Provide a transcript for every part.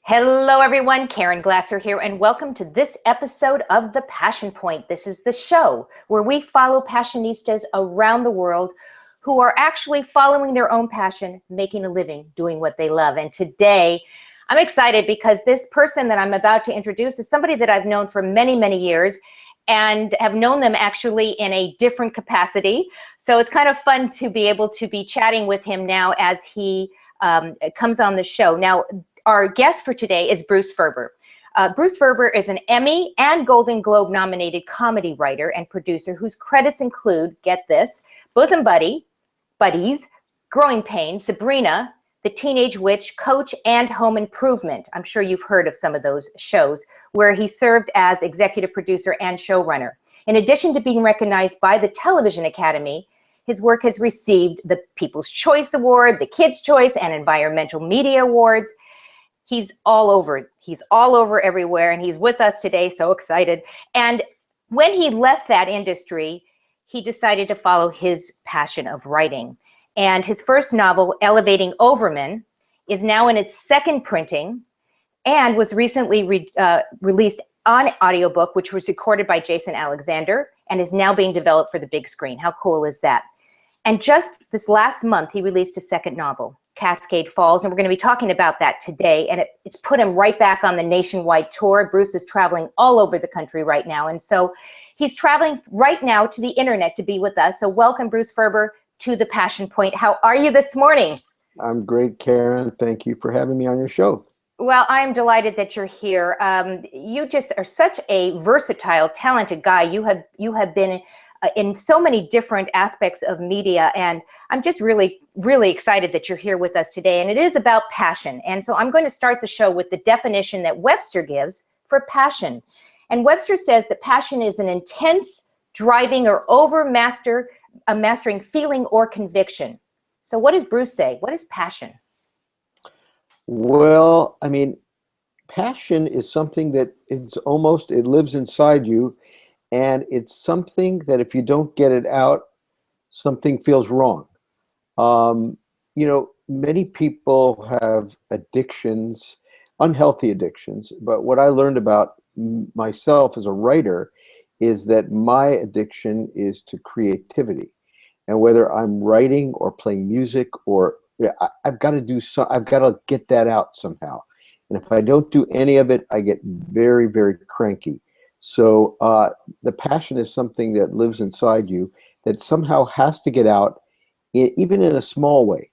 Hello everyone, Caren Glasser here, and welcome to this episode of The Passion Point. This is the show where we follow Passionistas around the world who are actually following their own passion, making a living, doing what they love. And today, I'm excited because this person that I'm about to introduce is somebody that I've known for many, many years and have known them actually in a different capacity. So it's kind of fun to be able to be chatting with him now as he comes on the show. Now, our guest for today is Bruce Ferber. Bruce Ferber is an Emmy and Golden Globe-nominated comedy writer and producer whose credits include, get this, Bosom Buddies, Growing Pains, Sabrina, The Teenage Witch, Coach, and Home Improvement. I'm sure you've heard of some of those shows where he served as executive producer and showrunner. In addition to being recognized by the Television Academy, his work has received the People's Choice Award, the Kids' Choice, and Environmental Media Awards. He's all over. He's all over everywhere, and he's with us today, so excited. And when he left that industry, he decided to follow his passion of writing. And his first novel, Elevating Overman, is now in its second printing and was recently released on audiobook, which was recorded by Jason Alexander and is now being developed for the big screen. How cool is that? And just this last month, he released a second novel, Cascade Falls, and we're going to be talking about that today. And it's put him right back on the nationwide tour. Bruce is traveling all over the country right now. And so he's traveling right now to the internet to be with us. So welcome, Bruce Ferber, to The Passion Point. How are you this morning? I'm great, Caren. Thank you for having me on your show. Well, I'm delighted that you're here. You just are such a versatile, talented guy. You have been in so many different aspects of media, and I'm just really, really excited that you're here with us today. And it is about passion. And so I'm going to start the show with the definition that Webster gives for passion. And Webster says that passion is an intense, driving, or mastering feeling or conviction. So what does Bruce say? What is passion? Well, I mean, passion is something that it lives inside you. And it's something that if you don't get it out, something feels wrong. Many people have addictions, unhealthy addictions. But what I learned about myself as a writer is that my addiction is to creativity. And whether I'm writing or playing music I've got to get that out somehow. And if I don't do any of it, I get very, very cranky. So the passion is something that lives inside you that somehow has to get out, even in a small way,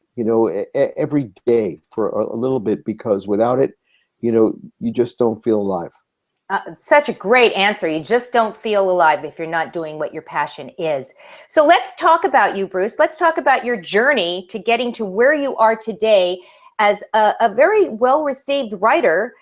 every day for a little bit, because without it, you just don't feel alive. Such a great answer. You just don't feel alive if you're not doing what your passion is. So let's talk about you, Bruce. Let's talk about your journey to getting to where you are today as a very well-received writer.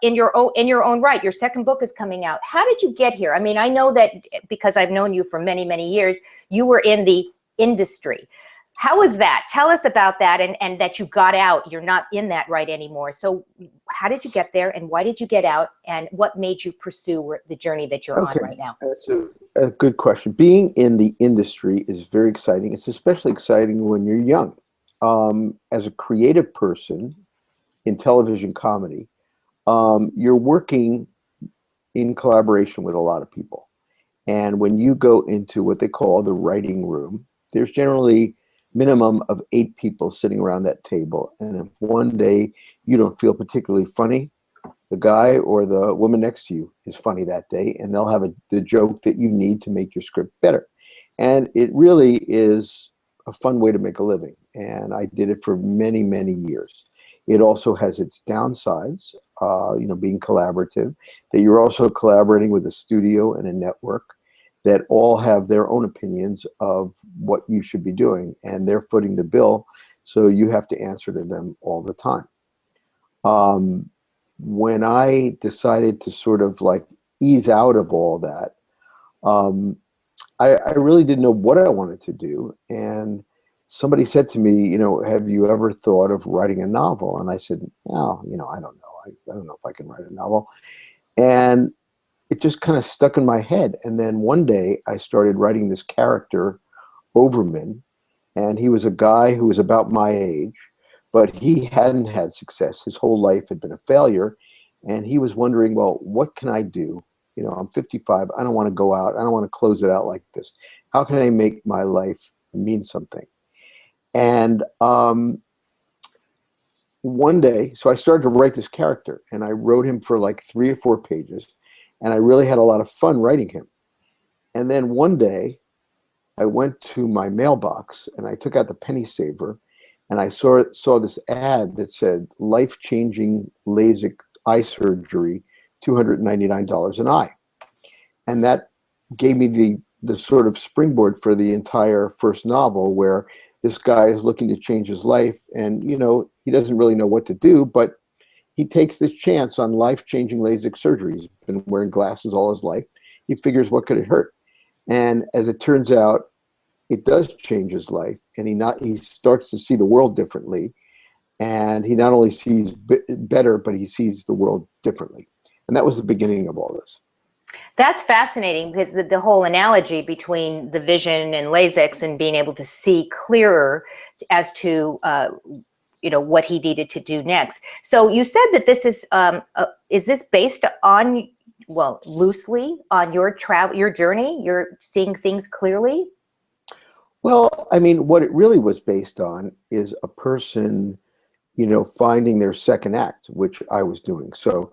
In your own right. Your second book is coming out. How did you get here? I mean, I know that because I've known you for many, many years, you were in the industry. How was that? Tell us about that and that you got out. You're not in that right anymore. So how did you get there and why did you get out and what made you pursue the journey that you're on right now? That's a good question. Being in the industry is very exciting. It's especially exciting when you're young. As a creative person in television comedy, you're working in collaboration with a lot of people. And when you go into what they call the writing room, there's generally minimum of 8 people sitting around that table. And if one day you don't feel particularly funny, the guy or the woman next to you is funny that day, and they'll have the joke that you need to make your script better. And it really is a fun way to make a living. And I did it for many, many years. It also has its downsides, being collaborative, that you're also collaborating with a studio and a network that all have their own opinions of what you should be doing, and they're footing the bill, so you have to answer to them all the time. When I decided to sort of like ease out of all that, I really didn't know what I wanted to do, and somebody said to me, have you ever thought of writing a novel? And I said, well, I don't know. I don't know if I can write a novel. And it just kind of stuck in my head. And then one day I started writing this character, Overman, and he was a guy who was about my age, but he hadn't had success. His whole life had been a failure, and he was wondering, well, what can I do? You know, I'm 55. I don't want to go out. I don't want to close it out like this. How can I make my life mean something? And one day, so I started to write this character, and I wrote him for like 3 or 4 pages, and I really had a lot of fun writing him. And then one day, I went to my mailbox, and I took out the penny saver, and I saw this ad that said, life-changing LASIK eye surgery, $299 an eye. And that gave me the sort of springboard for the entire first novel, where this guy is looking to change his life, and you know, he doesn't really know what to do, but he takes this chance on life-changing LASIK surgery. He's been wearing glasses all his life. He figures, what could it hurt? And as it turns out, it does change his life, and he starts to see the world differently, and he not only sees better, but he sees the world differently. And that was the beginning of all this. That's fascinating, because the whole analogy between the vision and LASIKs and being able to see clearer as to you know, what he needed to do next. So you said that this is this based on, well, loosely on your journey? You're seeing things clearly? Well, I mean, what it really was based on is a person, you know, finding their second act, which I was doing. So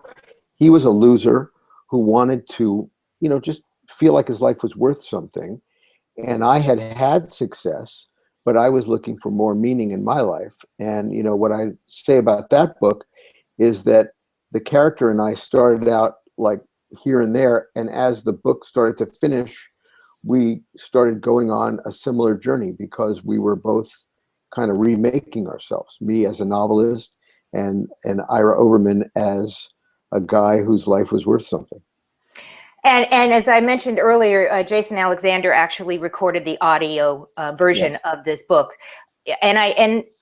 he was a loser who wanted to, you know, just feel like his life was worth something. And I had had success, but I was looking for more meaning in my life. And, you know, what I say about that book is that the character and I started out like here and there. And as the book started to finish, we started going on a similar journey, because we were both kind of remaking ourselves, me as a novelist and Ira Overman as a guy whose life was worth something. And as I mentioned earlier, Jason Alexander actually recorded the audio version of this book. And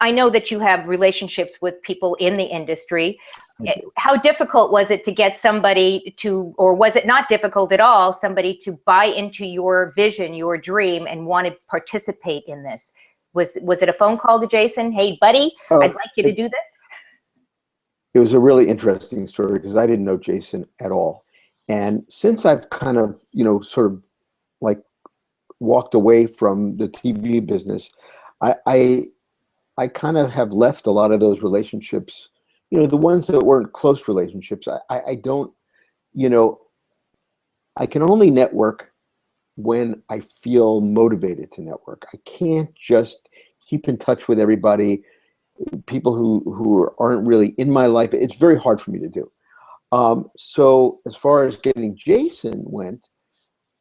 I know that you have relationships with people in the industry. How difficult was it to get somebody to, or was it not difficult at all, somebody to buy into your vision, your dream, and want to participate in this? Was it a phone call to Jason? Hey, buddy, I'd like you to do this? It was a really interesting story, because I didn't know Jason at all. And since I've kind of, you know, sort of like walked away from the TV business, I kind of have left a lot of those relationships, you know, the ones that weren't close relationships. I don't, you know, I can only network when I feel motivated to network. I can't just keep in touch with everybody, people who aren't really in my life. It's very hard for me to do. So as far as getting Jason went,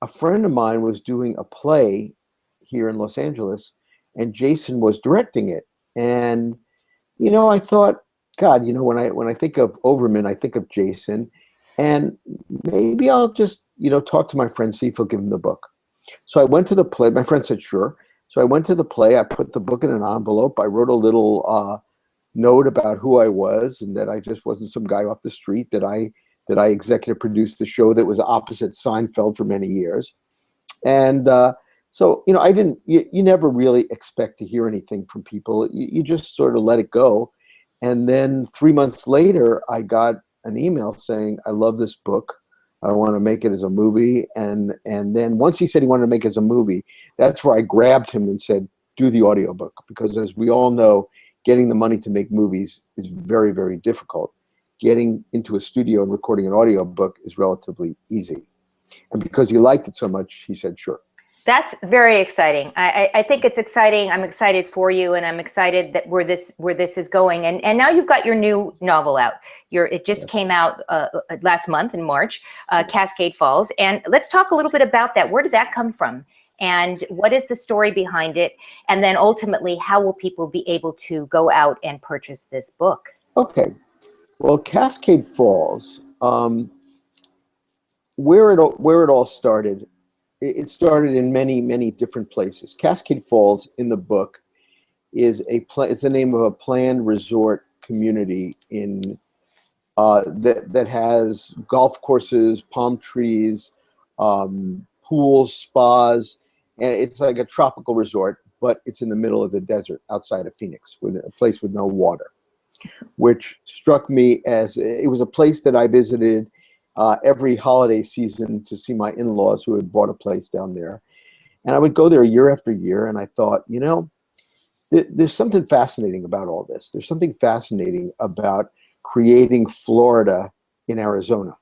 a friend of mine was doing a play here in Los Angeles, and Jason was directing it. And, you know, I thought, God, you know, when I think of Overman, I think of Jason, and maybe I'll just, you know, talk to my friend, see if he'll give him the book. So I went to the play. My friend said, sure. So I went to the play. I put the book in an envelope. I wrote a little note about who I was, and that I just wasn't some guy off the street, that I executive produced a show that was opposite Seinfeld for many years. And so, you know, you never really expect to hear anything from people. You just sort of let it go. And then 3 months later, I got an email saying, I love this book. I want to make it as a movie. And then once he said he wanted to make it as a movie, that's where I grabbed him and said, do the audiobook. Because as we all know, getting the money to make movies is very, very difficult. Getting into a studio and recording an audiobook is relatively easy. And because he liked it so much, he said, sure. That's very exciting. I think it's exciting. I'm excited for you, and I'm excited that where this is going. And now you've got your new novel out. It just came out last month in March, Cascade Falls. And let's talk a little bit about that. Where did that come from? And what is the story behind it? And then ultimately, how will people be able to go out and purchase this book? Okay. Well, Cascade Falls, where it all started, it started in many, many different places. Cascade Falls in the book is it's the name of a planned resort community in that has golf courses, palm trees, pools, spas, and it's like a tropical resort. but it's in the middle of the desert outside of Phoenix, with a place with no water, which struck me as it was a place that I visited every holiday season to see my in-laws who had bought a place down there. And I would go there year after year, and I thought, you know, there's something fascinating about all this. There's something fascinating about creating Florida in Arizona.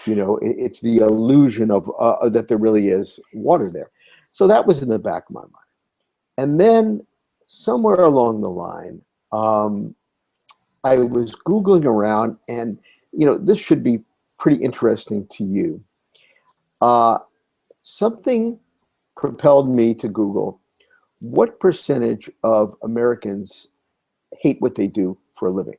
You know, it's the illusion of that there really is water there. So that was in the back of my mind. And then somewhere along the line, I was Googling around, and, you know, this should be pretty interesting to you. Something propelled me to Google, what percentage of Americans hate what they do for a living?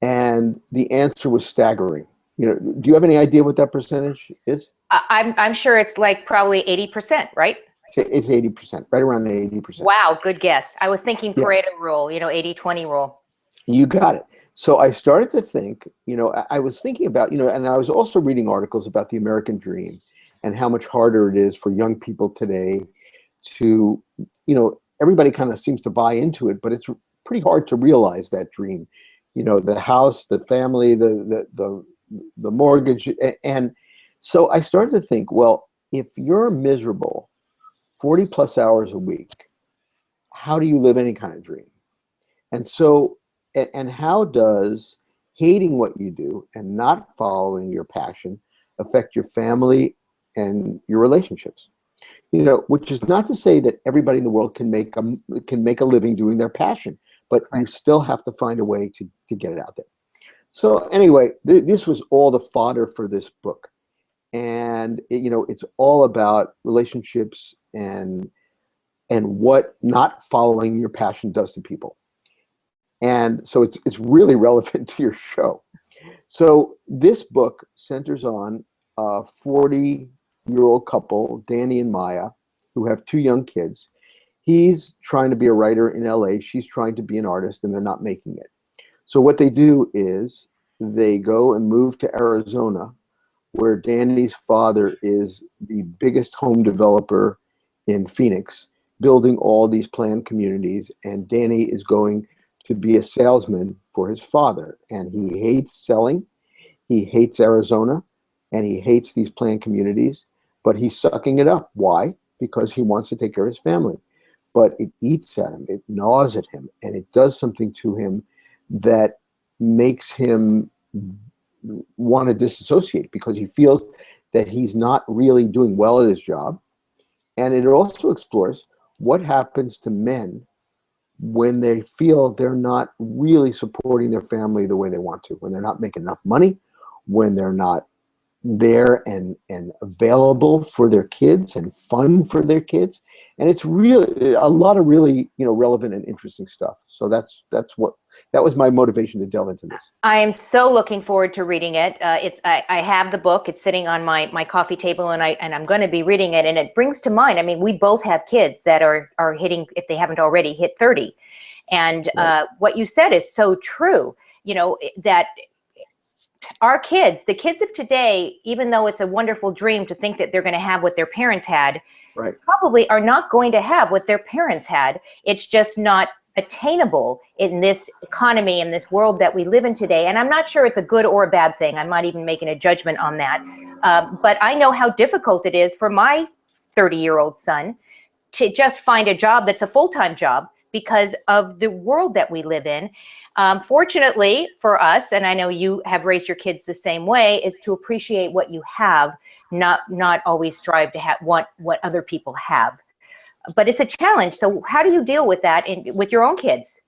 And the answer was staggering. You know, do you have any idea what that percentage is? I'm sure it's like probably 80%, right? It's 80%, right around 80%. Wow, good guess. I was thinking Yeah. Pareto rule, you know, 80-20 rule. You got it. So I started to think, you know, I was thinking about, you know, and I was also reading articles about the American dream and how much harder it is for young people today to, you know, everybody kind of seems to buy into it, but it's pretty hard to realize that dream. You know, the house, the family, the mortgage. And so I started to think, well, if you're miserable 40 plus hours a week, how do you live any kind of dream? And so, and how does hating what you do and not following your passion affect your family and your relationships? You know, which is not to say that everybody in the world can make a living doing their passion, but you still have to find a way to get it out there. So anyway, this was all the fodder for this book. And you know, it's all about relationships and what not following your passion does to people. And so it's really relevant to your show. So this book centers on a 40-year-old couple, Danny and Maya, who have 2 young kids. He's trying to be a writer in LA. She's trying to be an artist, and they're not making it. So what they do is they go and move to Arizona, where Danny's father is the biggest home developer in Phoenix, building all these planned communities, and Danny is going to be a salesman for his father. And he hates selling, he hates Arizona, and he hates these planned communities, but he's sucking it up. Why? Because he wants to take care of his family. But it eats at him, it gnaws at him, and it does something to him that makes him want to disassociate, because he feels that he's not really doing well at his job. And it also explores what happens to men when they feel they're not really supporting their family the way they want to, when they're not making enough money, when they're not there and available for their kids and fun for their kids. And it's really a lot of really, you know, relevant and interesting stuff. So that was my motivation to delve into this. I am so looking forward to reading it. I have the book. It's sitting on my coffee table, and I'm going to be reading it. And it brings to mind, I mean, we both have kids that are hitting, if they haven't already, hit 30. And Right. what you said is so true. You know, that our kids, the kids of today, even though it's a wonderful dream to think that they're going to have what their parents had, Right. probably are not going to have what their parents had. It's just not attainable in this economy, in this world that we live in today. And I'm not sure it's a good or a bad thing. I'm not even making a judgment on that. But I know how difficult it is for my 30-year-old son to just find a job that's a full-time job because of the world that we live in. Fortunately for us, and I know you have raised your kids the same way, is to appreciate what you have, not always strive to have what other people have. But it's a challenge. So how do you deal with that with your own kids?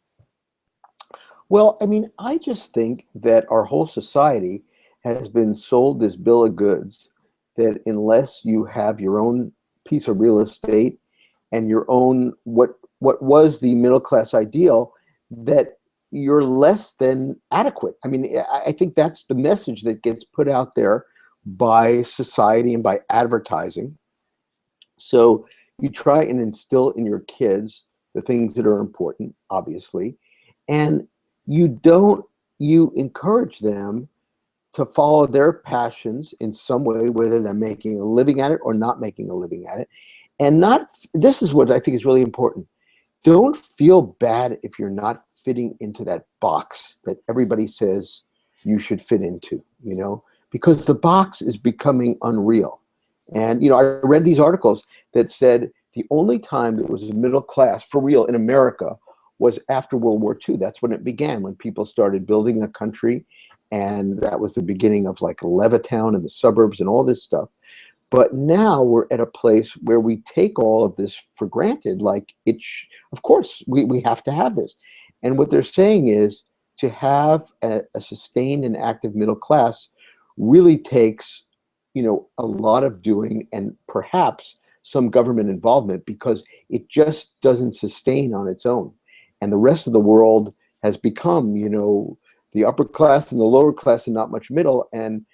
Well, I mean, I just think that our whole society has been sold this bill of goods that unless you have your own piece of real estate and your own what was the middle class ideal, that you're less than adequate. I mean, I think that's the message that gets put out there by society and by advertising. So you try and instill in your kids the things that are important, obviously, and you encourage them to follow their passions in some way, whether they're making a living at it or not making a living at it. And this is what I think is really important. don't feel bad if you're not fitting into that box that everybody says you should fit into, you know, because the box is becoming unreal. And, you know, I read these articles that said the only time there was a middle class for real in America was after World War II. That's when it began, when people started building a country. And that was the beginning of like Levittown and the suburbs and all this stuff. But now we're at a place where we take all of this for granted. Like, of course, we have to have this. And what they're saying is to have a sustained and active middle class really takes, you know, a lot of doing and perhaps some government involvement, because it just doesn't sustain on its own. And the rest of the world has become, you know, the upper class and the lower class and not much middle. And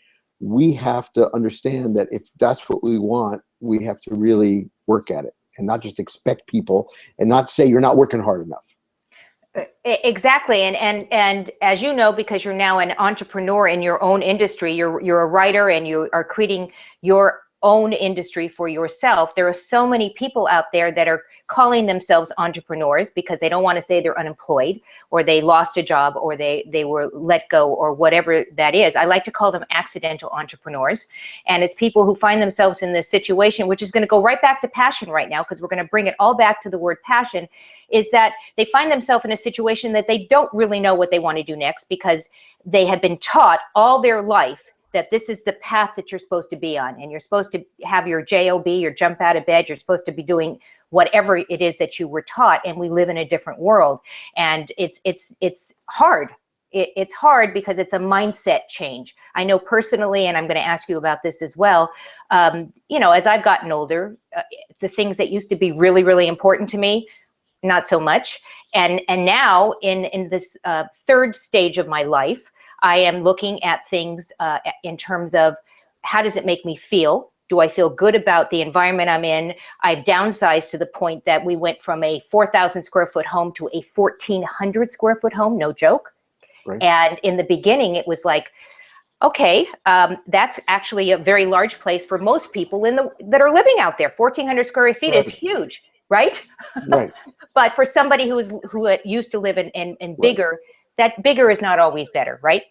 we have to understand that if that's what we want, we have to really work at it and not just expect people and not say you're not working hard enough. Exactly. And as you know, because you're now an entrepreneur in your own industry, you're a writer and you are creating your own industry for yourself. There are so many people out there that are calling themselves entrepreneurs because they don't want to say they're unemployed or they lost a job or they were let go or whatever that is. I like to call them accidental entrepreneurs. And it's people who find themselves in this situation, which is going to go right back to passion right now, because we're going to bring it all back to the word passion, is that they find themselves in a situation that they don't really know what they want to do next, because they have been taught all their life that this is the path that you're supposed to be on, and you're supposed to have your job, your jump out of bed, you're supposed to be doing whatever it is that you were taught. And we live in a different world, and it's hard. It's hard because it's a mindset change. I know personally, and I'm going to ask you about this as well. You know, as I've gotten older, the things that used to be really, really important to me, not so much. And now in this third stage of my life, I am looking at things in terms of how does it make me feel? Do I feel good about the environment I'm in? I've downsized to the point that we went from a 4,000 square foot home to a 1,400 square foot home, no joke. Right. And in the beginning, it was like, okay, that's actually a very large place for most people that are living out there. 1,400 square feet is huge, right? Right. But for somebody who used to live in bigger, that bigger is not always better, right?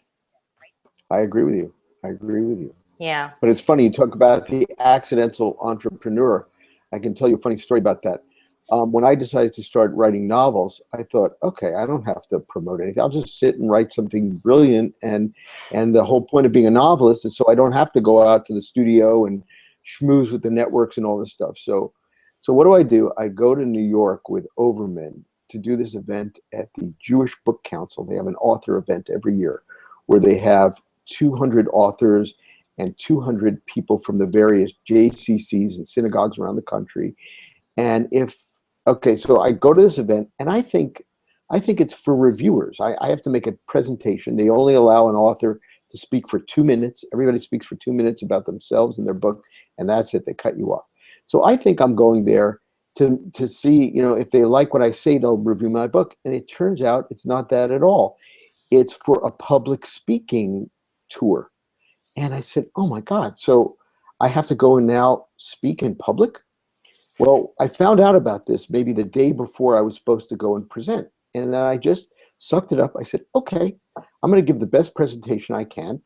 I agree with you. I agree with you. Yeah. But it's funny, you talk about the accidental entrepreneur. I can tell you a funny story about that. When I decided to start writing novels, I thought, okay, I don't have to promote anything. I'll just sit and write something brilliant. And the whole point of being a novelist is so I don't have to go out to the studio and schmooze with the networks and all this stuff. So what do? I go to New York with Overman to do this event at the Jewish Book Council. They have an author event every year where they have 200 authors and 200 people from the various JCCs and synagogues around the country. And so I go to this event, and I think it's for reviewers. I have to make a presentation. They only allow an author to speak for 2 minutes. Everybody speaks for 2 minutes about themselves and their book, and that's it. They cut you off. So I think I'm going there to see, you know, if they like what I say, they'll review my book. And it turns out it's not that at all. It's for a public speaking tour. And I said, oh my God, so I have to go and now speak in public? Well, I found out about this maybe the day before I was supposed to go and present. And then I just sucked it up. I said, okay, I'm going to give the best presentation I can.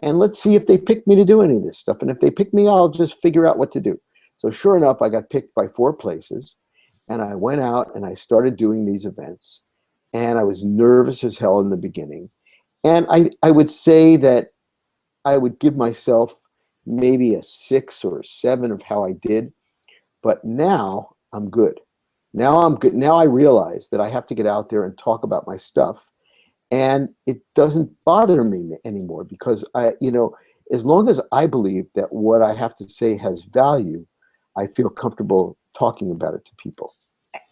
And let's see if they pick me to do any of this stuff. And if they pick me, I'll just figure out what to do. So sure enough, I got picked by 4 places. And I went out and I started doing these events. And I was nervous as hell in the beginning. And I would say that I would give myself maybe a 6 or a 7 of how I did. But now I'm good. Now I'm good. Now I realize that I have to get out there and talk about my stuff. And it doesn't bother me anymore, because as long as I believe that what I have to say has value, I feel comfortable talking about it to people.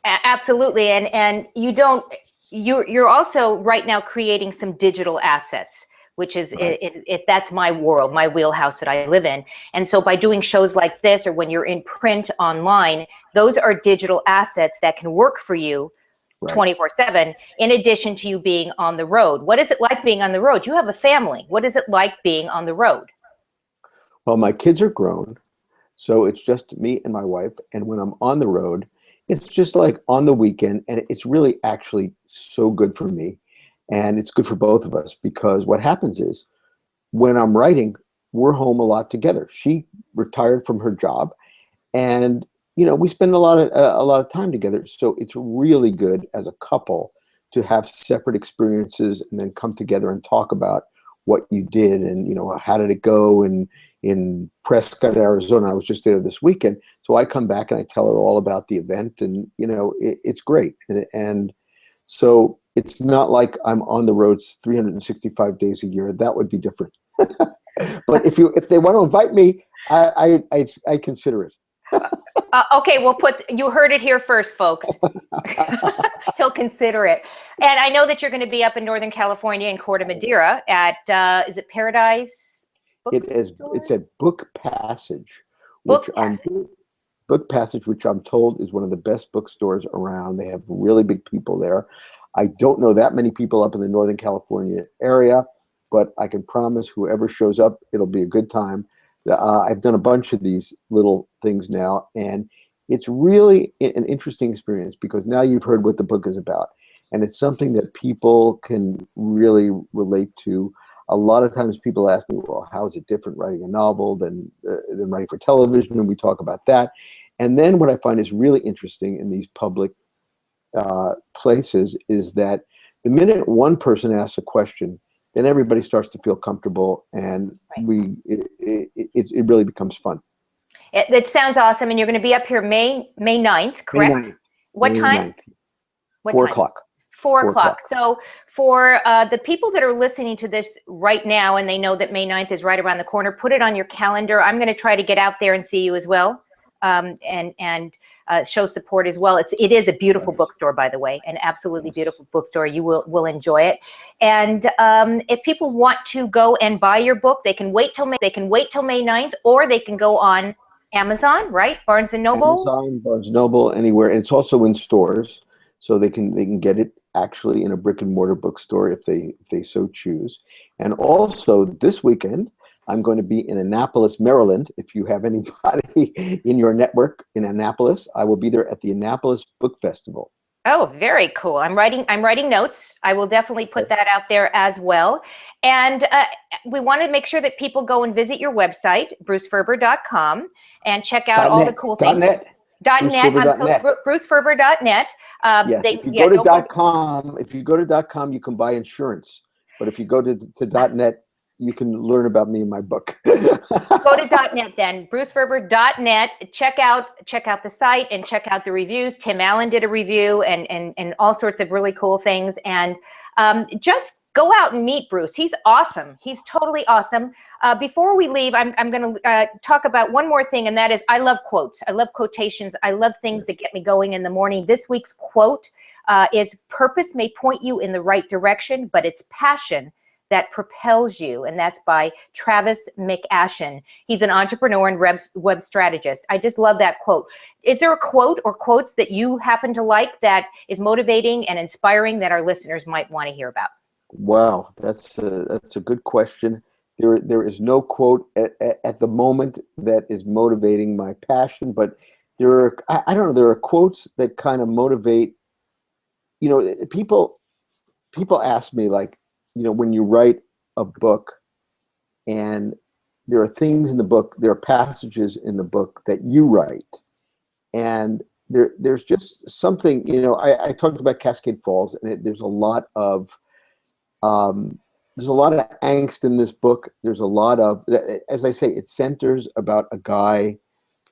Absolutely. And you're also right now creating some digital assets, which is, right. That's my world, my wheelhouse that I live in. And so by doing shows like this, or when you're in print online, those are digital assets that can work for you 24/7, in addition to you being on the road. What is it like being on the road? You have a family. What is it like being on the road? Well, my kids are grown, so it's just me and my wife. And when I'm on the road, It's just like on the weekend, and it's really actually so good for me, and it's good for both of us because what happens is when I'm writing, we're home a lot together. She retired from her job, and we spend a lot of time together. So it's really good as a couple to have separate experiences and then come together and talk about what you did and how did it go in Prescott, Arizona. I was just there this weekend, so I come back and I tell her all about the event, and it's great. And so it's not like I'm on the roads 365 days a year. That would be different. But if they want to invite me, I consider it. Okay, you heard it here first, folks. He'll consider it. And I know that you're going to be up in Northern California in Corte Madera at, is it Paradise Bookstore? It's at Book Passage, Book Passage, which I'm told is one of the best bookstores around. They have really big people there. I don't know that many people up in the Northern California area, but I can promise whoever shows up, it'll be a good time. I've done a bunch of these little things now, and it's really an interesting experience because now you've heard what the book is about, and it's something that people can really relate to. A lot of times people ask me, well, how is it different writing a novel than writing for television? And we talk about that. And then what I find is really interesting in these public places is that the minute one person asks a question, then everybody starts to feel comfortable, and it really becomes fun. It sounds awesome, and you're going to be up here May 9th, correct? May 9th. What May time? 9th. 4 o'clock. 4 o'clock. So for the people that are listening to this right now, and they know that May 9th is right around the corner, put it on your calendar. I'm going to try to get out there and see you as well, and show support as well. It is a beautiful bookstore, by the way, an absolutely beautiful bookstore. You will enjoy it. And if people want to go and buy your book, they can wait till May 9th, or they can go on Amazon, right? Barnes and Noble. Amazon, Barnes and Noble, anywhere. And it's also in stores, so they can get it actually in a brick and mortar bookstore if they so choose. And also this weekend, I'm going to be in Annapolis, Maryland. If you have anybody in your network in Annapolis, I will be there at the Annapolis Book Festival. Oh, very cool. I'm writing notes. I will definitely put that out there as well. And we want to make sure that people go and visit your website, bruceferber.com, and check out all the cool things. .net. bruceferber.net. Yes, if you go to .com, you can buy insurance. But if you go to .net, you can learn about me and my book. Go to .net then, bruceferber.net. Check out the site and check out the reviews. Tim Allen did a review and all sorts of really cool things. And just go out and meet Bruce. He's awesome. He's totally awesome. Before we leave, I'm going to talk about one more thing, and that is I love quotes. I love quotations. I love things that get me going in the morning. This week's quote is, "Purpose may point you in the right direction, but it's passion that propels you," and that's by Travis McAshan. He's an entrepreneur and web strategist. I just love that quote. Is there a quote or quotes that you happen to like that is motivating and inspiring that our listeners might want to hear about? Wow, that's a good question. There is no quote at the moment that is motivating my passion, but I don't know, there are quotes that kind of motivate. People ask me, like, when you write a book and there are things in the book, there are passages in the book that you write, and there's just something, I talked about Cascade Falls, and there's a lot of angst in this book. There's a lot of, as I say, it centers about a guy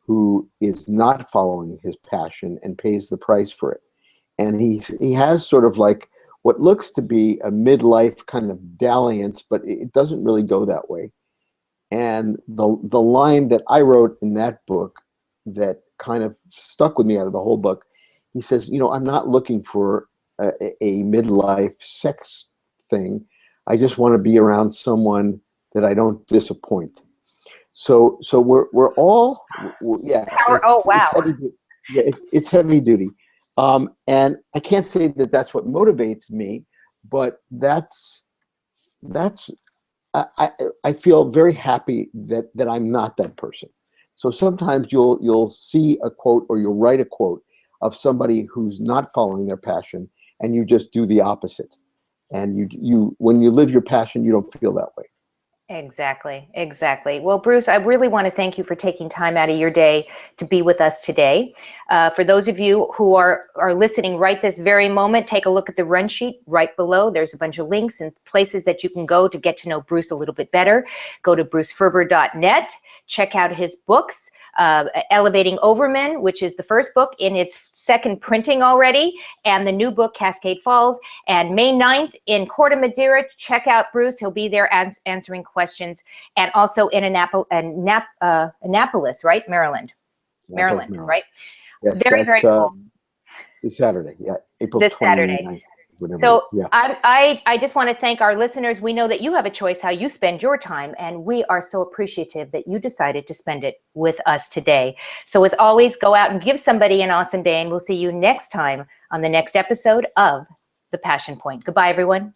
who is not following his passion and pays the price for it. And he has sort of like what looks to be a midlife kind of dalliance, but it doesn't really go that way. And the line that I wrote in that book that kind of stuck with me out of the whole book, he says, I'm not looking for a midlife sex thing. I just want to be around someone that I don't disappoint. So we're all, yeah. Oh, wow. It's heavy duty. And I can't say that that's what motivates me, but I feel very happy that I'm not that person. So sometimes you'll see a quote or you'll write a quote. of somebody who's not following their passion, and you just do the opposite. And when you live your passion, you don't feel that way. Exactly, exactly. Well, Bruce, I really want to thank you for taking time out of your day to be with us today. For those of you who are listening right this very moment, take a look at the run sheet right below. There's a bunch of links and places that you can go to get to know Bruce a little bit better. Go to bruceferber.net. Check out his books, Elevating Overman, which is the first book in its second printing already, and the new book, Cascade Falls. And May 9th in Corte Madera, check out Bruce. He'll be there answering questions. And also in Annapolis, right? Maryland, right? Yes, very, very cool. This Saturday, yeah, April 29th. Saturday. So yeah. I just want to thank our listeners. We know that you have a choice how you spend your time, and we are so appreciative that you decided to spend it with us today. So as always, go out and give somebody an awesome day, and we'll see you next time on the next episode of The Passion Point. Goodbye, everyone.